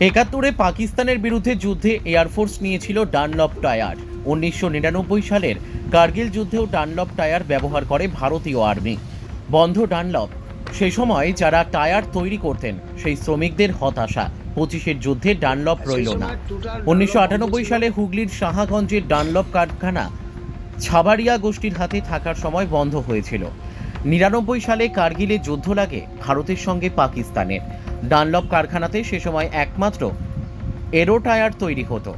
একাত্তরে পাকিস্তানের বিরুদ্ধে যুদ্ধে এয়ারফোর্স নিয়েছিল ডানলপ টায়ার। 1999 সালের কার্গিল যুদ্ধেও ডানলপ টায়ার ব্যবহার করে ভারতীয় আর্মি। বন্ধ ডানলপ। সে সময় যারা টায়ার তৈরি করতেন সেই শ্রমিকদের হতাশা, 25-এর যুদ্ধে ডানলপ রইল না। 1998 সালে হুগলির সাহাগঞ্জের ডানলপ কারখানা ছাবারিয়া গোষ্ঠীর হাতে থাকার সময় বন্ধ হয়েছিল। 99 সালে কার্গিলে যুদ্ধ লাগে ভারতের সঙ্গে পাকিস্তানের। ডানলপ কারখানাতে সে সময় একমাত্র এরো টায়ার তৈরি হতো।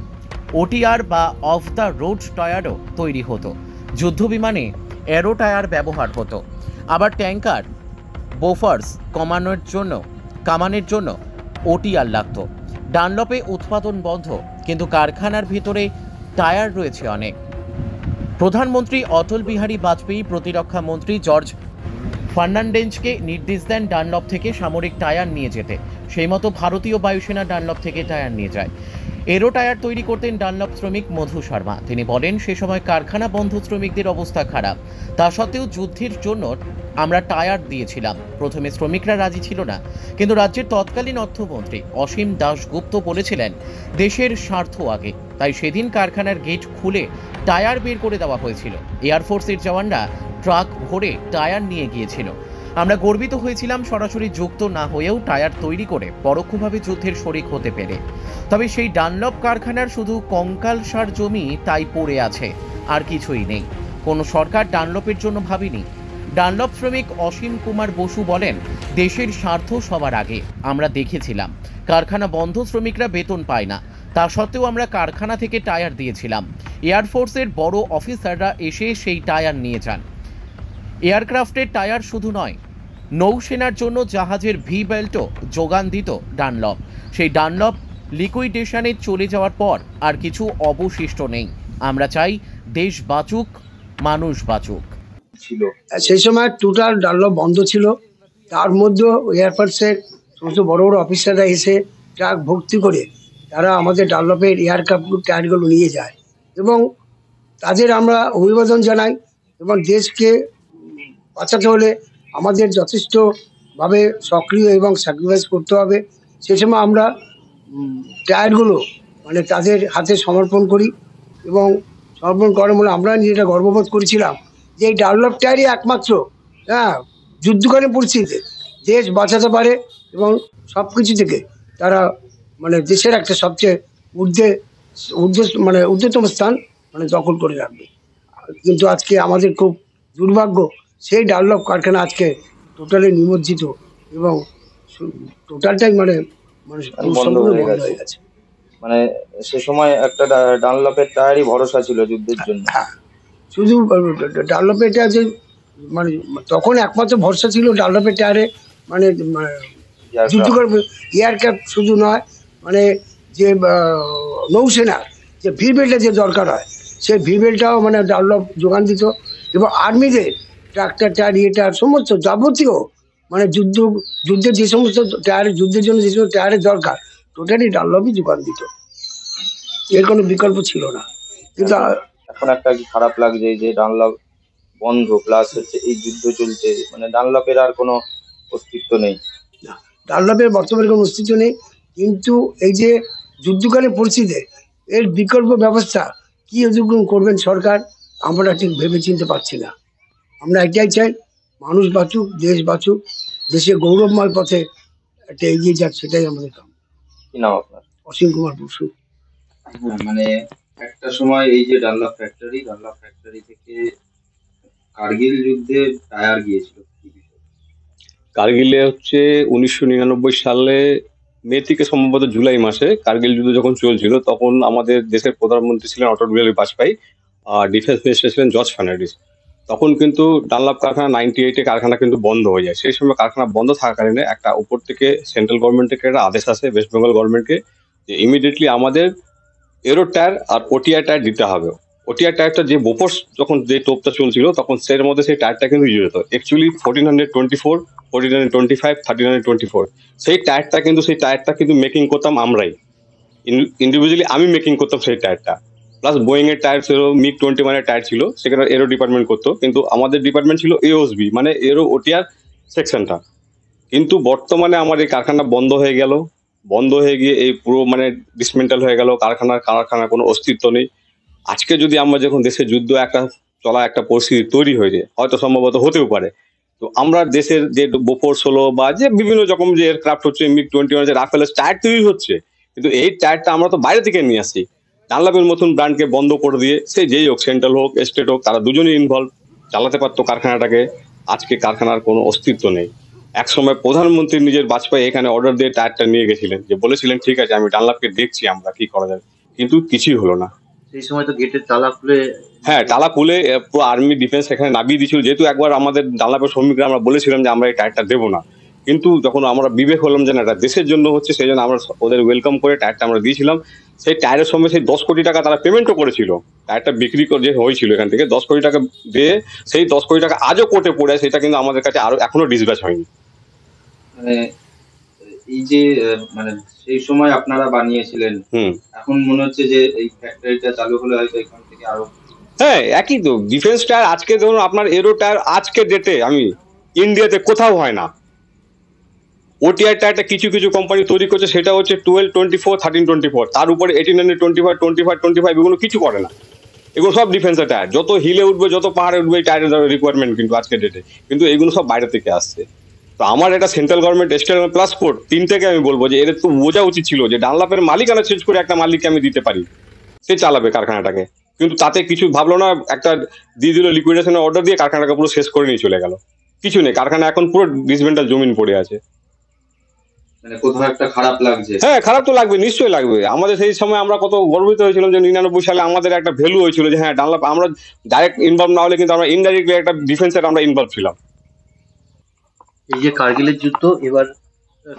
ওটিআর বা অফ দ্য রোড টায়ারও তৈরি হতো। যুদ্ধ বিমানে এরো টায়ার ব্যবহার হতো। আবার ট্যাঙ্কার, বোফার্স কামানের জন্য ওটিআর লাগতো। ডানলপে উৎপাদন বন্ধ, কিন্তু কারখানার ভিতরে টায়ার রয়েছে অনেক। প্রধানমন্ত্রী অটল বিহারী বাজপেয়ী প্রতিরক্ষা মন্ত্রী জর্জ ফার্নান্ডেজকে নির্দেশ দেন ডানলপ থেকে সামরিক টায়ার নিয়ে যেতে। সেই মতো ভারতীয় বায়ুসেনা ডানলপ থেকে টায়ার নিয়ে যায়। এরো টায়ার তৈরি করতেন ডানলপ শ্রমিক মধু শর্মা। তিনি বলেন, সে সময় কারখানা বন্ধ, শ্রমিকদের অবস্থা খারাপ। তা সত্ত্বেও যুদ্ধের জন্য আমরা টায়ার দিয়েছিলাম। প্রথমে শ্রমিকরা রাজি ছিল না, কিন্তু রাজ্যের তৎকালীন অর্থমন্ত্রী অসীম দাশগুপ্ত বলেছিলেন দেশের স্বার্থ আগে। তাই সেদিন কারখানার গেট খুলে টায়ার বের করে দেওয়া হয়েছিল। এয়ারফোর্সের জওয়ানরা ট্রাক ভরে টায়ার নিয়ে গিয়েছিল। আমরা গর্বিত হয়েছিলাম সরাসরি যুক্ত না হয়েও টায়ার তৈরি করে পরোক্ষভাবে যুদ্ধের শরিক হতে পেরে। তবে সেই ডানলপ কারখানার শুধু কঙ্কালসার জমি তাই পড়ে আছে, আর কিছুই নেই। কোনো সরকার ডানলপের জন্য ভাবেনি। ডানলপ শ্রমিক অসীম কুমার বসু বলেন, দেশের স্বার্থ সবার আগে। আমরা দেখেছিলাম কারখানা বন্ধ, শ্রমিকরা বেতন পায় না। তা সত্ত্বেও আমরা কারখানা থেকে টায়ার দিয়েছিলাম। এয়ারফোর্সের বড় অফিসাররা এসে সেই টায়ার নিয়ে যান। এয়ারক্রাফটের টায়ার শুধু নয়, নৌসেনার জন্য জাহাজের ভি বেল্টও যোগান দিত ডানলপ। সেই ডানলপ লিকুইডেশনে চলে যাওয়ার পর আর কিছু অবশিষ্ট নেই। আমরা চাই দেশ বাঁচুক, মানুষ বাঁচুক। ছিল সেই সময় টোটাল ডানলপ বন্ধ ছিল। তার মধ্যে এয়ারফোর্সের সমস্ত বড় বড় অফিসাররা এসে ট্রাক ভর্তি করে তারা আমাদের ডানলপের এয়ারক্রাফট টায়ারগুলো নিয়ে যায় এবং তাদের আমরা অভিবাদন জানাই। এবং দেশকে বাঁচাতে হলে আমাদের যথেষ্টভাবে সক্রিয় এবং স্যাক্রিফাইস করতে হবে। সে সময় আমরা টায়ারগুলো মানে তাদের হাতে সমর্পণ করি এবং সমর্পণ করার মূলে আমরা নিজেরা গর্ববোধ করেছিলাম যে এই ডানলপ টায়ারই একমাত্র যুদ্ধকালীন পরিস্থিতিতে দেশ বাঁচাতে পারে এবং সব কিছু থেকে তারা মানে দেশের একটা সবচেয়ে ঊর্ধ্বতম স্থান দখল করে রাখবে। কিন্তু আজকে আমাদের খুব দুর্ভাগ্য, সেই ডানলপ কারখানা আজকে টোটালি নিমজ্জিত এবং টোটালটাই বন্ধ হয়ে গেছে। মানে সে সময় একটা ডানলপের টায়ারই ভরসা ছিল যুদ্ধের জন্য। হ্যাঁ, শুধু ডানলপের টায়ার যে তখন একমাত্র ভরসা ছিল ডানলপের টায়ারে। যুদ্ধ করবে এয়ারক্রাফট শুধু নয়, যে নৌসেনার যে ভি বেল্টের যে দরকার হয় সেই ভি বেল্টটাও ডানলপ যোগান দিত। এবং আর্মিদের ট্রাক্টর টায়ার সমস্ত যাবতীয় যুদ্ধের যে সমস্ত টায়ারের যুদ্ধের জন্য যে সমস্ত টায়ারের দরকার টোটালি ডানলপই যোগান দিত। এর কোনো বিকল্প ছিল না। কিন্তু এখন একটা কি খারাপ লাগছে যে ডানলপ বন্ধ, প্লাস হচ্ছে এই যুদ্ধ চলছে, ডানলপের আর কোনো অস্তিত্ব নেই। না, ডানলপের বর্তমানে কোনো অস্তিত্ব নেই। কিন্তু এই যে যুদ্ধকালীন পরিস্থিতিতে এর বিকল্প ব্যবস্থা কি অধিগ্রহণ করবেন সরকার, আমরা ঠিক ভেবে চিনতে পারছি না। আমরা এটাই চাই, মানুষ বাঁচুক, দেশ বাঁচুক, দেশের গৌরবময় পথে একটা এগিয়ে যাক, সেটাই আমাদের কাম। কি নাম আপনার? অসীম কুমার বসু। একটা সময় এই যে ডানলপ ফ্যাক্টরি থেকে কার্গিল যুদ্ধে টায়ার গিয়েছিল। কার্গিলে হচ্ছে 1999 সালে মে থেকে সম্ভবত জুলাই মাসে কার্গিল যুদ্ধ যখন চলছিল, তখন আমাদের দেশের প্রধানমন্ত্রী ছিলেন অটল বিহারী বাজপেয়ী, ডিফেন্স মিনিস্টার ছিলেন জর্জ ফার্নান্ডিজ। তখন কিন্তু ডানলপ কারখানা 98-এ কারখানা কিন্তু বন্ধ হয়ে যায়। সেই সময় কারখানা বন্ধ থাকাকালীন একটা উপর থেকে সেন্ট্রাল গভর্নমেন্ট থেকে একটা আদেশ আসে ওয়েস্ট বেঙ্গল গভর্নমেন্টকে যে ইমিডিয়েটলি আমাদের এরো টায়ার আর ওটিআর টায়ার দিতে হবে। ওটিআর টায়ারটা যে বোফোর্স যখন যে তোপটা চলছিল তখন সের মধ্যে সেই টায়ারটা কিন্তু ইউজ হতো। অ্যাকচুয়ালি 1424, 1425, 1324 সেই টায়ারটা কিন্তু মেকিং করতাম আমরাই, ইন্ডিভিজুয়ালি আমি মেকিং করতাম সেই টায়ারটা। প্লাস বোয়িং এর টায়ার ছিল, মিগ 21 এর টায়ার ছিল, সেখানে এরো ডিপার্টমেন্ট করতো, কিন্তু আমাদের ডিপার্টমেন্ট ছিল এওএসবি এরো ওটিআর সেকশনটা। কিন্তু বর্তমানে আমার এই কারখানা বন্ধ হয়ে গেল। বন্ধ হয়ে গিয়ে এই পুরো মানে ডিসমেন্টাল হয়ে গেল, কারখানার কোনো অস্তিত্ব নেই। আজকে যদি আমরা যখন দেশে যুদ্ধ একটা পরিস্থিতি তৈরি হয়েছে, হয়তো সম্ভবত হতেও পারে, তো আমরা দেশের যে বোফোর্স হলো বা যে বিভিন্ন রকম যে এয়ারক্রাফট হচ্ছে, MiG-21 যে রাফেলের টায়ার তৈরি হচ্ছে, কিন্তু এই টায়ারটা আমরা তো বাইরে থেকে নিয়ে আসি। ডানলপের মতন ব্র্যান্ডকে বন্ধ করে দিয়ে সে যেই হোক, সেন্ট্রাল হোক স্টেট হোক, তারা দুজনেই ইনভলভ, চালাতে পারতো কারখানাটাকে। আজকে কারখানার কোনো অস্তিত্ব নেই। একসময় প্রধানমন্ত্রী নিজের বাজপেয়ী এখানে অর্ডার দিয়ে টায়ারটা নিয়ে গেছিলেন, যে বলেছিলেন ঠিক আছে আমি ডানলপকে দেখছি আমরা কি করা যাবে, কিন্তু কিছুই হলো না। সেই সময় তো গেটের তালা খুলে হ্যাঁ, তালা খুলে পুরো আর্মি ডিফেন্স এখানে নামিয়ে দিয়েছিল, যেহেতু একবার আমাদের ডানলপের শ্রমিকরা আমরা বলেছিলাম যে আমরা এই টায়ারটা দেবো না, কিন্তু যখন আমরা বিবেক হলাম যে না এটা দেশের জন্য হচ্ছে, সেই জন্য আমরা ওদের ওয়েলকাম করে টায়ারটা আমরা দিয়েছিলাম। সেই টায়ারের সঙ্গে সেই 10 কোটি টাকা তারা পেমেন্টও করেছিল, টায়ারটা বিক্রি করে যে হয়েছিল এখান থেকে 10 কোটি টাকা দিয়ে, সেই 10 কোটি টাকা আজও কোর্টে পড়ে, সেটা কিন্তু আমাদের কাছে আরো এখনো ডিসব্যাচ হয়নি। মানে এই যে মানে সেই সময় আপনারা বানিয়েছিলেন, এখন মনে হচ্ছে যে এই ফ্যাক্টরিটা চালু হলে হয়তো এখান থেকে আরো। হ্যাঁ, একই তো ডিফেন্স টায়ার। আজকে ধরুন আপনার এরো টায়ার আজকে ডেটে আমি ইন্ডিয়াতে কোথাও হয় না। ওটিআই টায়ারটা কিছু কিছু কোম্পানি তৈরি করছে, সেটা হচ্ছে 12, 24, 13, 24, তার উপরে 18, 25, 25, 25 এগুলো কিছু করে না। এগুলো সব ডিফেন্সের টায়ার, যত হিলে উঠবে যত পাহাড়ে উঠবে এই টায়ারের রিকোয়ারমেন্ট কিন্তু আজকে ডেটে, কিন্তু এগুলো সব বাইরে থেকে আসছে। তো আমার এটা central government, state plus court, তিনটাকে আমি বলবো যে এদের তো বোঝা উচিত ছিল যে ডানলপের মালিকানা চেঞ্জ করে একটা মালিককে আমি দিতে পারি, সে চালাবে কারখানাটাকে, কিন্তু তাতে কিছু ভাবলো না, একটা দিয়ে দিল লিকুইডেশনের অর্ডার দিয়ে কারখানাটাকে পুরো শেষ করে নিয়ে চলে গেল। কিছু নেই, কারখানা এখন পুরো ডিসমেন্টাল জমিন পড়ে আছে। মানে কোথাও একটা খারাপ লাগছে। হ্যাঁ, খারাপ তো লাগবে, নিশ্চয়ই লাগবে। আমাদের সেই সময় আমরা কত গর্বিত হয়েছিলাম যে 99 সালে আমাদের একটা ভ্যালু হয়েছিল যে হ্যাঁ ডানলপ, আমরা ডাইরেক্ট ইনভলভ না হলে কিন্তু আমরা ইনডাইরেক্টলি একটা ডিফেন্সের আমরা ইনভলভ ছিলাম। এই যে কার্গিলের যুদ্ধ, এবার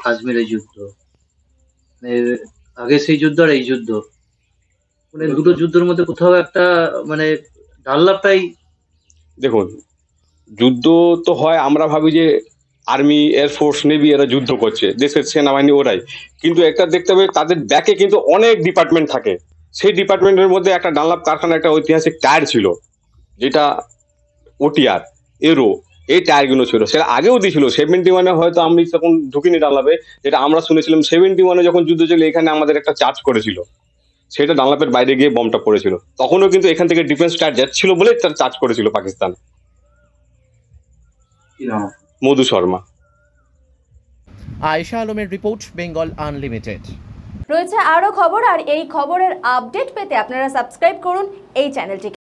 কাশ্মীরের যুদ্ধ, মানে আগে সেই যুদ্ধ আর এই যুদ্ধ, মানে দুটো যুদ্ধের মধ্যে কোথাও একটা মানে ডানলপটাই। দেখুন, যুদ্ধ তো হয়, আমরা ভাবি যে আর্মি, এয়ারফোর্স, নেভি এরা যুদ্ধ করছে, দেশের সেনাবাহিনী ওরাই, কিন্তু একটা দেখতে হবে তাদের ব্যাকে কিন্তু অনেক ডিপার্টমেন্ট থাকে। সেই ডিপার্টমেন্টের মধ্যে একটা ডানলপ কারখানা একটা ঐতিহাসিক টায়ার ছিল, যেটা ওটিআর, এরো, এই টায়ারগুলো ছিল, সেটা আগেও দিয়েছিল 71-এ, হয়তো আমি তখন ঢুকিনি ডানলপে, যেটা আমরা শুনেছিলাম 71-এ যখন যুদ্ধ ছিল এখানে আমাদের একটা চার্জ করেছিল, সেটা ডানলপের বাইরে গিয়ে বমটা পড়েছিল, তখনও কিন্তু এখান থেকে ডিফেন্স টায়ার যাচ্ছিল বলে তার চার্জ করেছিল পাকিস্তান। কি নাম? মধু শর্মা। আয়েশা আলমের রিপোর্ট, বেঙ্গল আনলিমিটেড। রয়েছে আরও খবর, আর এই খবরের আপডেট পেতে আপনারা সাবস্ক্রাইব করুন এই চ্যানেলটিকে।